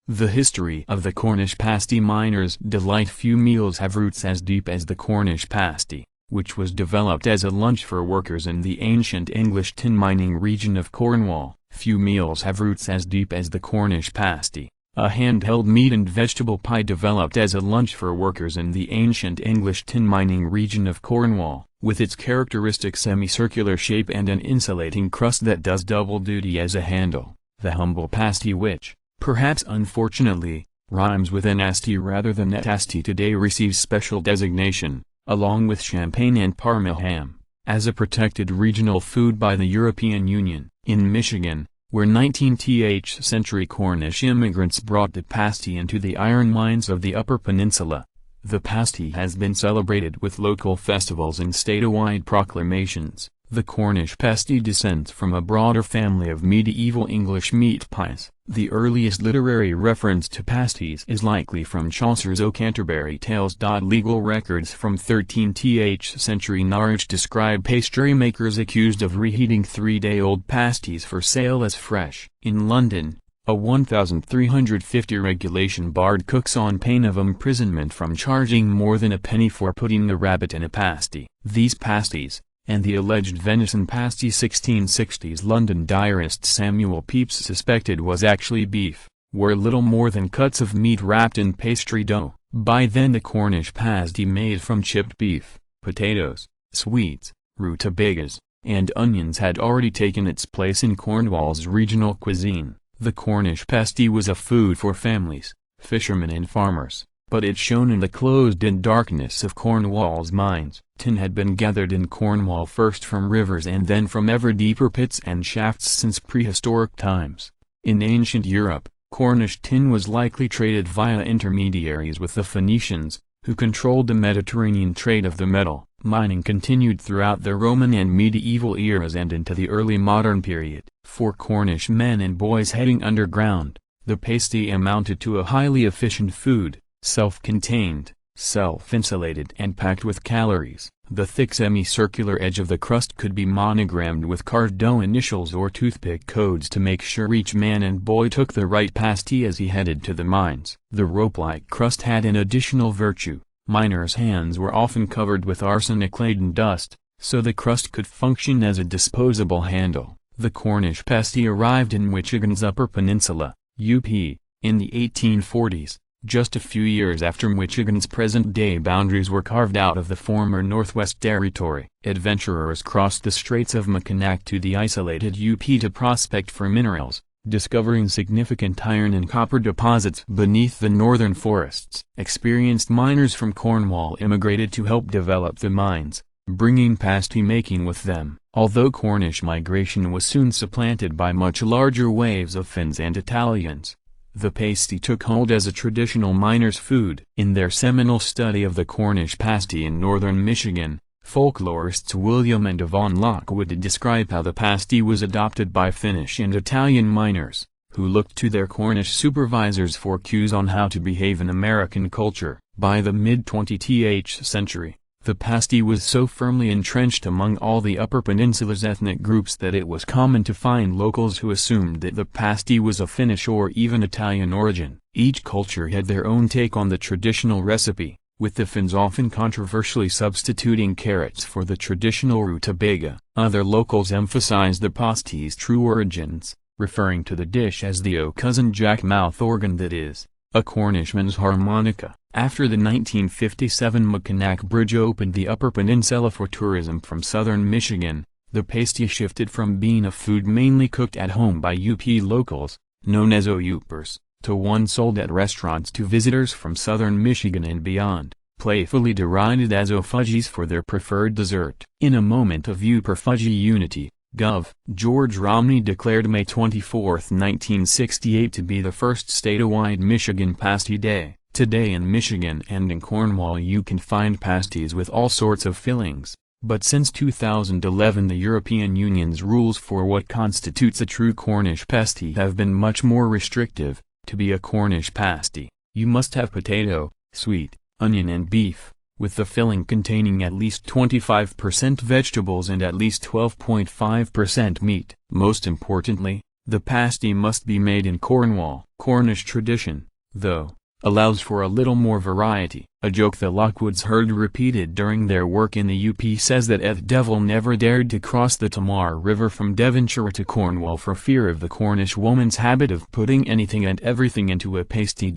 The history of the Cornish pasty miners' delight. Few meals have roots as deep as the Cornish pasty, which was developed as a lunch for workers in the ancient English tin mining region of Cornwall. Few meals have roots as deep as the Cornish pasty, a handheld meat and vegetable pie developed as a lunch for workers in the ancient English tin mining region of Cornwall, with its characteristic semicircular shape and an insulating crust that does double duty as a handle. The humble pasty, which, perhaps unfortunately, rhymes with nasty rather than nasty, today receives special designation, along with champagne and Parma ham, as a protected regional food by the European Union. In Michigan, where 19th century Cornish immigrants brought the pasty into the iron mines of the Upper Peninsula, the pasty has been celebrated with local festivals and statewide proclamations. The Cornish pasty descends from a broader family of medieval English meat pies. The earliest literary reference to pasties is likely from Chaucer's O Canterbury Tales. Legal records from 13th century Norwich describe pastry makers accused of reheating 3-day-old pasties for sale as fresh. In London, a 1350 regulation barred cooks on pain of imprisonment from charging more than a penny for putting a rabbit in a pasty. These pasties, and the alleged venison pasty 1660s London diarist Samuel Pepys suspected was actually beef, were little more than cuts of meat wrapped in pastry dough. By then the Cornish pasty made from chipped beef, potatoes, sweets, rutabagas, and onions had already taken its place in Cornwall's regional cuisine. The Cornish pasty was a food for families, fishermen and farmers, but it shone in the closed-in darkness of Cornwall's mines. Tin had been gathered in Cornwall first from rivers and then from ever deeper pits and shafts since prehistoric times. In ancient Europe, Cornish tin was likely traded via intermediaries with the Phoenicians, who controlled the Mediterranean trade of the metal. Mining continued throughout the Roman and medieval eras and into the early modern period. For Cornish men and boys heading underground, the pasty amounted to a highly efficient food, self-contained, self-insulated and packed with calories. The thick semicircular edge of the crust could be monogrammed with carved dough initials or toothpick codes to make sure each man and boy took the right pasty as he headed to the mines. The rope-like crust had an additional virtue. Miners' hands were often covered with arsenic-laden dust, so the crust could function as a disposable handle. The Cornish pasty arrived in Michigan's Upper Peninsula, UP, in the 1840s. Just a few years after Michigan's present-day boundaries were carved out of the former Northwest Territory. Adventurers crossed the Straits of Mackinac to the isolated UP to prospect for minerals, discovering significant iron and copper deposits beneath the northern forests. Experienced miners from Cornwall immigrated to help develop the mines, bringing pasty making with them. Although Cornish migration was soon supplanted by much larger waves of Finns and Italians, the pasty took hold as a traditional miner's food. In their seminal study of the Cornish pasty in northern Michigan, folklorists William and Yvonne Lockwood describe how the pasty was adopted by Finnish and Italian miners, who looked to their Cornish supervisors for cues on how to behave in American culture. By the mid-20th century, the pasty was so firmly entrenched among all the Upper Peninsula's ethnic groups that it was common to find locals who assumed that the pasty was of Finnish or even Italian origin. Each culture had their own take on the traditional recipe, with the Finns often controversially substituting carrots for the traditional rutabaga. Other locals emphasized the pasty's true origins, referring to the dish as the "O cousin Jack mouth organ," that is, a Cornishman's harmonica. After the 1957 Mackinac Bridge opened the Upper Peninsula for tourism from southern Michigan, the pasty shifted from being a food mainly cooked at home by UP locals, known as Oupers, to one sold at restaurants to visitors from southern Michigan and beyond, playfully derided as O-fudgies for their preferred dessert. In a moment of Ouper fudgy unity, Gov. George Romney declared May 24, 1968 to be the first statewide Michigan Pasty Day. Today in Michigan and in Cornwall you can find pasties with all sorts of fillings, but since 2011 the European Union's rules for what constitutes a true Cornish pasty have been much more restrictive. To be a Cornish pasty, you must have potato, sweet, onion and beef, with the filling containing at least 25% vegetables and at least 12.5% meat. Most importantly, The pasty must be made in Cornwall. Cornish tradition, though, allows for a little more variety. A joke the Lockwoods heard repeated during their work in the UP says that the devil never dared to cross the Tamar River from Devonshire to Cornwall for fear of the Cornish woman's habit of putting anything and everything into a pasty.